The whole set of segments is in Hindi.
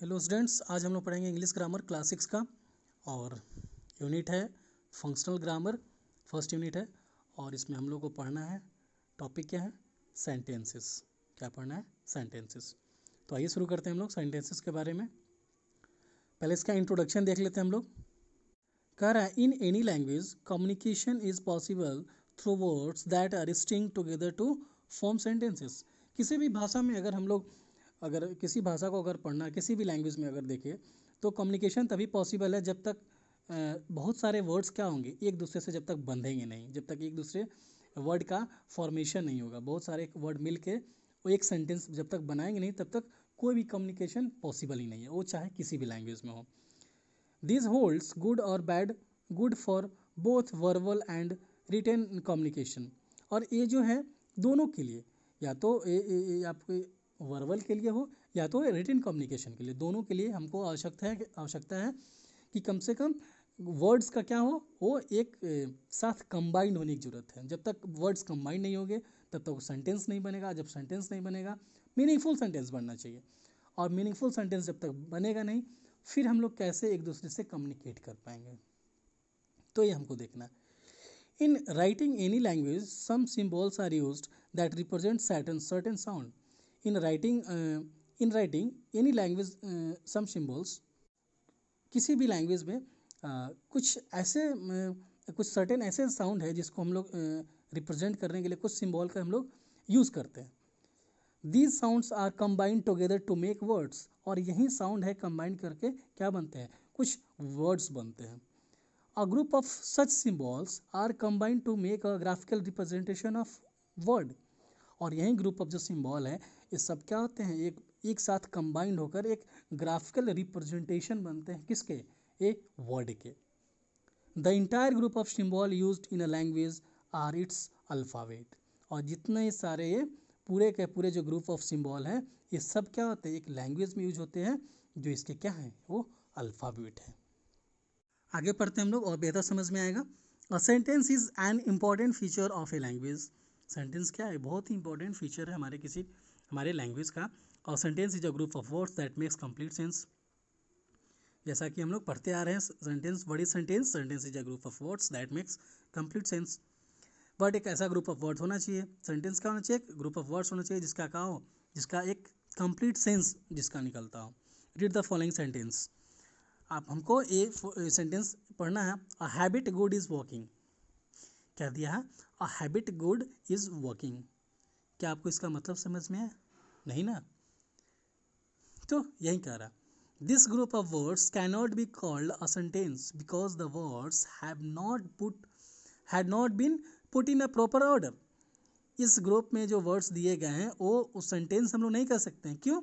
हेलो स्टूडेंट्स, आज हम लोग पढ़ेंगे इंग्लिश ग्रामर क्लास 6 का। और यूनिट है फंक्शनल ग्रामर, फर्स्ट यूनिट है। और इसमें हम लोग को पढ़ना है, टॉपिक क्या है, सेंटेंसेस। क्या पढ़ना है? सेंटेंसेस। तो आइए शुरू करते हैं हम लोग सेंटेंसेस के बारे में। पहले इसका इंट्रोडक्शन देख लेते हैं हम लोग। कह रहा है, in any language communication is possible through words that are string together to form sentences. किसी भी भाषा में अगर हम लोग किसी भाषा को अगर पढ़ना, किसी भी लैंग्वेज में अगर देखें, तो कम्युनिकेशन तभी पॉसिबल है जब तक बहुत सारे वर्ड्स क्या होंगे, एक दूसरे से जब तक बंधेंगे नहीं, जब तक एक दूसरे वर्ड का फॉर्मेशन नहीं होगा। बहुत सारे वर्ड मिल के वो एक सेंटेंस जब तक बनाएंगे नहीं, तब तक कोई भी कम्युनिकेशन पॉसिबल ही नहीं है, वो चाहे किसी भी लैंग्वेज में हो। दिस होल्ड्स गुड और bad, good for both verbal and written communication. और ये जो है दोनों के लिए, या तो ये आपके वर्बल के लिए हो या तो रिटेन कम्युनिकेशन के लिए, दोनों के लिए हमको आवश्यकता है कि कम से कम वर्ड्स का क्या हो, वो एक साथ कंबाइंड होने की ज़रूरत है। जब तक वर्ड्स कंबाइंड नहीं होंगे तब तक सेंटेंस नहीं बनेगा। जब सेंटेंस नहीं बनेगा, मीनिंगफुल सेंटेंस बनना चाहिए। और मीनिंगफुल सेंटेंस जब तक बनेगा नहीं, फिर हम लोग कैसे एक दूसरे से कम्युनिकेट कर पाएंगे, तो ये हमको देखना है। In writing any language some symbols are used that represent certain sound. In writing any language some symbols, किसी भी लैंग्वेज में कुछ सर्टेन ऐसे साउंड है जिसको हम लोग रिप्रेजेंट करने के लिए कुछ सिम्बॉल का हम लोग यूज़ करते हैं। These sounds are combined together to make words. और यही साउंड है कंबाइन करके क्या बनते हैं, कुछ वर्ड्स बनते हैं। A group of such symbols are combined to make a graphical representation of word. और यही ग्रुप ऑफ जो सिम्बॉल है, ये सब क्या होते हैं, एक साथ कंबाइंड होकर एक ग्राफिकल रिप्रेजेंटेशन बनते हैं, किसके, एक वर्ड के। The entire group of symbol used in a language are its alphabet. और जितने सारे ये पूरे के पूरे जो ग्रुप ऑफ सिम्बॉल हैं, ये सब क्या होते हैं, एक लैंग्वेज में यूज होते हैं, जो इसके क्या हैं, वो अल्फ़ाबेट है। आगे पढ़ते हैं हम लोग और बेहतर समझ में आएगा। A sentence is an important feature of a language. Sentence क्या है, बहुत ही इंपॉर्टेंट फीचर है हमारे लैंग्वेज का। और sentence is a group of words that makes complete sense. जैसा कि हम लोग पढ़ते आ रहे हैं, sentence, what is sentence? Sentence is a group of words that makes complete sense. But एक ऐसा ग्रुप ऑफ वर्ड्स होना चाहिए, सेंटेंस क्या होना चाहिए, ग्रुप ऑफ वर्ड्स होना चाहिए जिसका क्या हो, जिसका एक कंप्लीट सेंस जिसका निकलता हो। Read the following sentence. आप हमको ये सेंटेंस पढ़ना है। A habit good is walking. क्या दिया है? A habit good is walking. क्या आपको इसका मतलब समझ में है? नहीं ना? तो यही कह रहा, this group of words can not be called a sentence because the words had not been put in a proper order. इस ग्रुप में जो वर्ड्स दिए गए हैं वो उस सेंटेंस हम लोग नहीं कर सकते हैं। क्यों?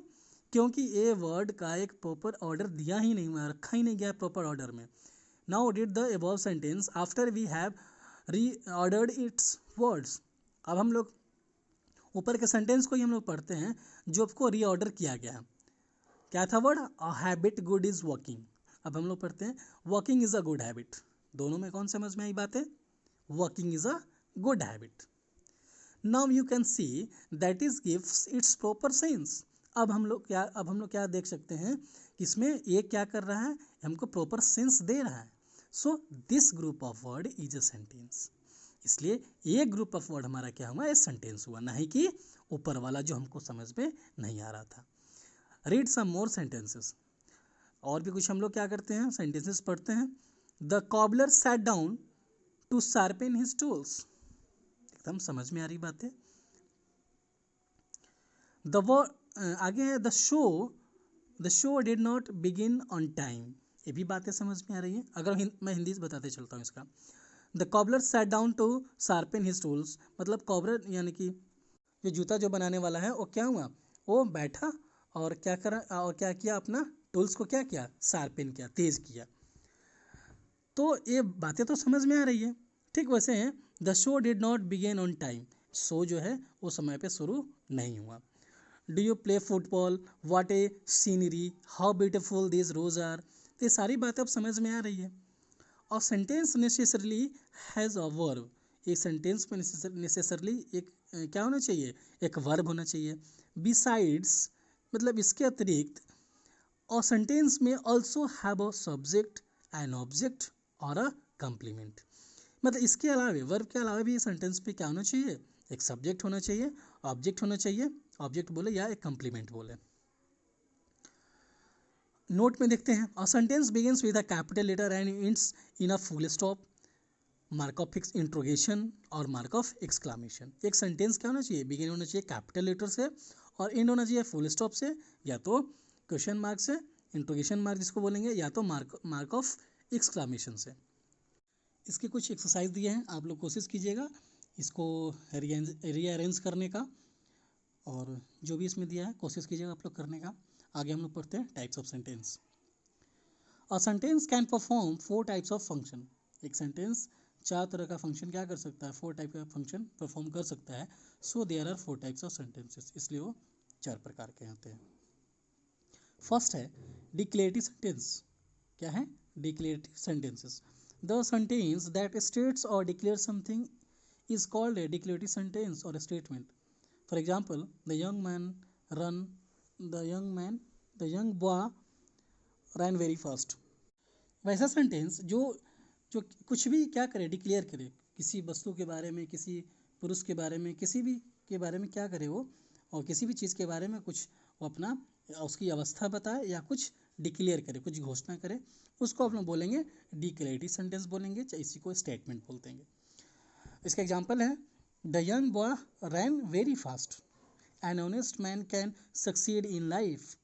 क्योंकि ये वर्ड का एक प्रॉपर ऑर्डर दिया ही नहीं हुआ, रखा ही नहीं गया प्रॉपर ऑर्डर में। Now did the above sentence after we have reordered its words. अब हम लोग ऊपर के सेंटेंस को ही हम लोग पढ़ते हैं जो आपको रीऑर्डर किया गया। क्या था word? A habit good is walking. अब हम लोग पढ़ते हैं walking is a good habit. दोनों में कौन समझ में आई बात है? Walking is a good habit. Now you can see that is gives it's proper sense. अब हम लोग क्या देख सकते हैं कि इसमें ये क्या कर रहा है, हमको प्रॉपर सेंस दे रहा है। So this group of word is a sentence. इसलिए एक ग्रुप ऑफ वर्ड हमारा क्या हुआ, एक सेंटेंस हुआ, नहीं कि ऊपर वाला जो हमको समझ में नहीं आ रहा था। रीड सम मोर सेंटेंसेस। और भी कुछ हम लोग क्या करते हैं, सेंटेंसेस पढ़ते हैं। The cobbler sat down to sharpen his tools. एकदम समझ में आ रही बात है। द आगे है the show did not begin on time. ये भी बातें समझ में आ रही है। अगर मैं हिंदी से बताते चलता हूँ इसका। The cobbler sat down to sharpen his tools, मतलब कॉबलर यानी कि जो जूता जो बनाने वाला है, वो क्या हुआ, वो बैठा और क्या किया, अपना टूल्स को क्या किया, शार्पेन किया, तेज किया। तो ये बातें तो समझ में आ रही है। ठीक वैसे हैं, the show did not begin on time. Show जो है वो समय पे शुरू नहीं हुआ। Do you play football, what a scenery, how beautiful this rose are. तो ये सारी बातें अब समझ में आ रही है। और sentence necessarily has a verb. एक सेंटेंस में नेसेसरली एक क्या होना चाहिए, एक वर्ब होना चाहिए। बिसाइड्स मतलब इसके अतिरिक्त, और सेंटेंस में also have a subject an object और अ कंप्लीमेंट। मतलब इसके अलावा वर्ब के अलावा भी सेंटेंस पे क्या होना चाहिए, एक सब्जेक्ट होना चाहिए, ऑब्जेक्ट होना चाहिए, ऑब्जेक्ट बोले या एक कंप्लीमेंट बोले। नोट में देखते हैं, a sentence begins with a capital letter and ends in a full stop, mark of interrogation और मार्क ऑफ एक्सक्लामेशन। एक सेंटेंस क्या होना चाहिए, बिगिन होना चाहिए कैपिटल लेटर से और एंड होना चाहिए फुल स्टॉप से, या तो क्वेश्चन मार्क से, इंट्रोगेशन मार्क जिसको बोलेंगे, या तो मार्क ऑफ एक्सक्लामेशन से। इसके कुछ एक्सरसाइज दिए हैं, आप लोग कोशिश कीजिएगा इसको रीअरेंज करने का, और जो भी इसमें दिया है कोशिश कीजिएगा आप लोग करने का। आगे हम लोग पढ़ते हैं types of sentence. A sentence can perform 4 types of function. एक सेंटेंस 4 तरह का फंक्शन क्या कर सकता है, 4 टाइप का फंक्शन परफॉर्म कर सकता है। So there are 4 types of sentences, इसलिए वो 4 प्रकार के होते हैं। फर्स्ट है डिक्लेरेटिव सेंटेंस। क्या है, declarative sentences. The sentence that states और declare something is called a declarative sentence or a statement. For example, the young boy ran very fast. वैसा सेंटेंस जो जो कुछ भी क्या करे, डिक्लेयर करे, किसी वस्तु के बारे में, किसी पुरुष के बारे में, किसी भी के बारे में क्या करे वो, और किसी भी चीज़ के बारे में कुछ वो अपना उसकी अवस्था बताए या कुछ डिक्लेयर करे, कुछ घोषणा करे, उसको आप लोग बोलेंगे डिक्लेरेटिव सेंटेंस बोलेंगे, चाहे इसी को स्टेटमेंट बोलते हैं। इसका एग्जाम्पल है, the young boy rain very fast, an honest man can succeed in life.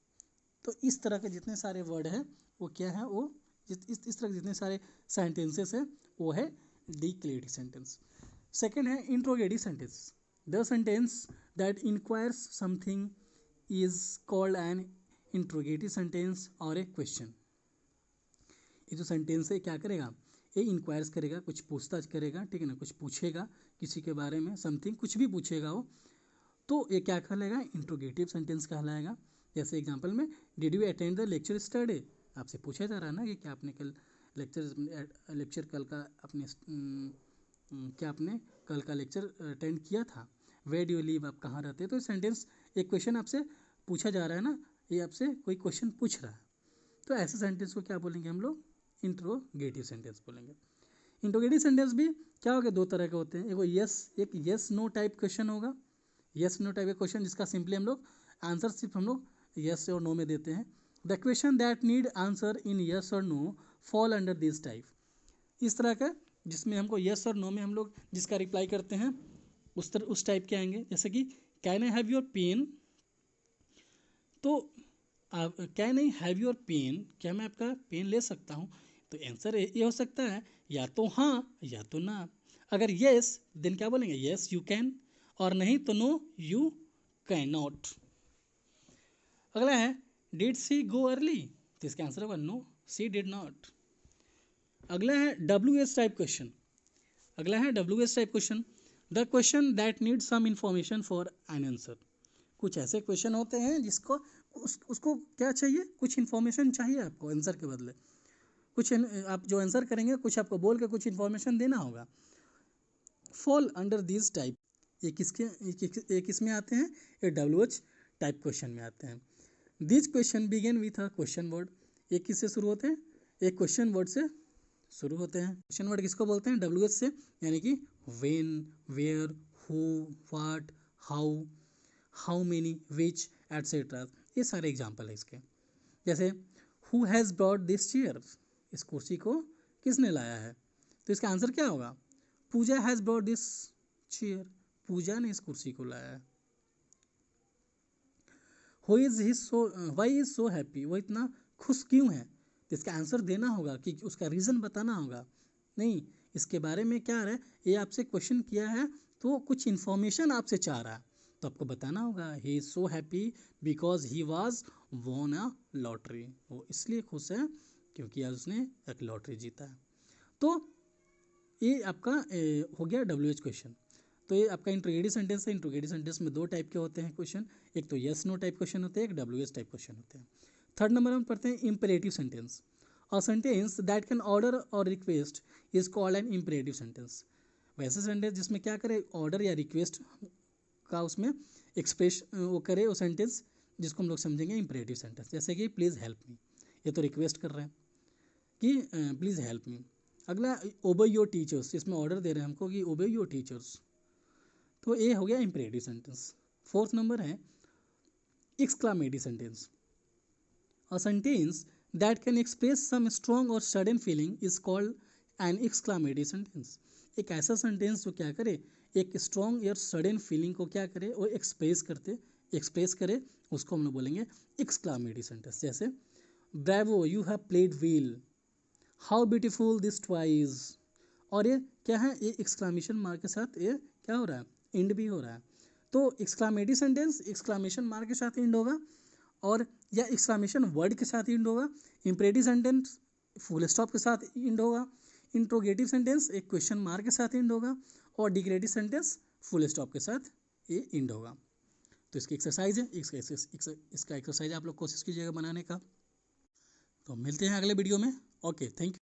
तो इस तरह के जितने सारे वर्ड हैं वो क्या है, वो इस तरह के जितने सारे सेंटेंसेस हैं वो है डिक्लेरेटिव सेंटेंस। सेकेंड है interrogative sentence. The sentence that enquires something is called N interrogative sentence और ए क्वेश्चन। ये जो सेंटेंस है क्या करेगा, ये इंक्वायर्स करेगा, कुछ पूछताछ करेगा, ठीक है ना, कुछ पूछेगा किसी के बारे में, समथिंग कुछ भी पूछेगा वो, तो ये क्या कहलाएगा, इंट्रोगेटिव सेंटेंस कहलाएगा। जैसे एग्जांपल में, did you attend the lecture study, आपसे पूछा जा रहा है ना कि क्या आपने कल लेक्चर कल का अपने क्या आपने कल का लेक्चर अटेंड किया था। वेयर डू यू लिव, आप कहाँ रहते हैं। तो सेंटेंस एक क्वेश्चन आपसे पूछा जा रहा है ना, ये आपसे कोई क्वेश्चन पूछ रहा है, तो ऐसे सेंटेंस को क्या बोलेंगे हम लोग, इंट्रोगेटिव सेंटेंस बोलेंगे। इंट्रोगेटिव सेंटेंस भी क्या होगा, 2 तरह के होते हैं, एक यस नो टाइप क्वेश्चन होगा, यस नो टाइप का क्वेश्चन जिसका सिंपली हम लोग आंसर सिर्फ हम लोग यस और नो में देते हैं। The question that need answer in yes और no fall under this type. इस तरह का जिसमें हमको यस और नो में हम लोग जिसका रिप्लाई करते हैं उस टाइप के आएंगे। जैसे कि can I have your pen, तो can I have your pen, क्या मैं आपका पेन ले सकता हूँ, तो आंसर ये हो सकता है या तो हाँ या तो ना। अगर येस देन क्या बोलेंगे, येस यू कैन, और नहीं तो नो यू कैन नॉट। अगला है डिड सी गो अर्ली, तो इसका आंसर होगा नो सी डिड नॉट। अगला है WH टाइप क्वेश्चन। अगला है WH type question, the question that need some information for an answer. कुछ ऐसे क्वेश्चन होते हैं जिसको उसको क्या चाहिए, कुछ इन्फॉर्मेशन चाहिए आपको आंसर के बदले, कुछ आप जो आंसर करेंगे कुछ आपको बोल के कुछ इन्फॉर्मेशन देना होगा। फॉल अंडर दिस टाइप, ये किस में आते हैं, ये WH टाइप क्वेश्चन में आते हैं। This question begin with a question word, ये किससे शुरू होते हैं, एक क्वेश्चन वर्ड से शुरू होते हैं। क्वेश्चन वर्ड किसको बोलते हैं, WH से, यानी कि when, where, who, what, how many, which, etcetera, ये सारे एग्जाम्पल है इसके। जैसे who has brought this chair, इस कुर्सी को किसने लाया है, तो इसका आंसर क्या होगा, पूजा हैज़ ब्रॉट दिस चेयर, पूजा ने इस कुर्सी को लाया है। वाई इज सो हैप्पी, वो इतना खुश क्यों है, तो इसका आंसर देना होगा कि उसका रीज़न बताना होगा। नहीं, इसके बारे में क्या है, ये आपसे क्वेश्चन किया है तो कुछ इन्फॉर्मेशन आपसे चाह रहा है, तो आपको बताना होगा he is so happy because he was von a lottery, वो इसलिए खुश है क्योंकि आज उसने एक लॉटरी जीता है। तो ये आपका हो गया WH क्वेश्चन। तो ये आपका इंट्रोगेटिव सेंटेंस है। इंट्रोगेटिव सेंटेंस में 2 टाइप के होते हैं क्वेश्चन, एक तो यस नो टाइप क्वेश्चन होते हैं, एक WH टाइप क्वेश्चन होते हैं। थर्ड नंबर हम पढ़ते हैं imperative sentence. A sentence that can order और request is called an imperative sentence. वैसे सेंटेंस जिसमें क्या करे, ऑर्डर या रिक्वेस्ट का उसमें एक्सप्रेस वो करे, वो सेंटेंस जिसको हम लोग समझेंगे इम्परेटिव सेंटेंस। जैसे कि प्लीज़ हेल्प मी, ये तो रिक्वेस्ट कर रहे हैं कि प्लीज़ हेल्प मी। अगला ओबे योर टीचर्स, इसमें ऑर्डर दे रहे हैं हमको कि ओबे योर टीचर्स, तो ये हो गया इम्परेटिव सेंटेंस। फोर्थ नंबर है exclamatory sentence. A sentence that can express some strong or sudden feeling is called an exclamatory sentence. एक ऐसा सेंटेंस जो क्या करे, एक स्ट्रॉन्ग या सडन फीलिंग को क्या करे, वो एक्सप्रेस करे, उसको हम लोग बोलेंगे एक्सक्लामेटरी सेंटेंस। जैसे bravo you have played well, how beautiful this toy, और ये क्या है, ये एक्सक्लामेशन मार्क के साथ ये क्या हो रहा है, एंड भी हो रहा है। तो एक्सक्लामेटरी सेंटेंस एक्सक्लामेशन मार्क के साथ एंड होगा और या एक्सक्लामेशन वर्ड के साथ एंड होगा। इम्परेटिव सेंटेंस फुल स्टॉप के साथ एंड होगा। इंट्रोगेटिव सेंटेंस एक क्वेश्चन मार्क के साथ एंड होगा और डिक्लेरेटिव सेंटेंस फुल स्टॉप के साथ ये एंड होगा। तो इसकी एक्सरसाइज है, इसका एक्सरसाइज आप लोग कोशिश कीजिएगा बनाने का। तो मिलते हैं अगले वीडियो में। Okay, thank you.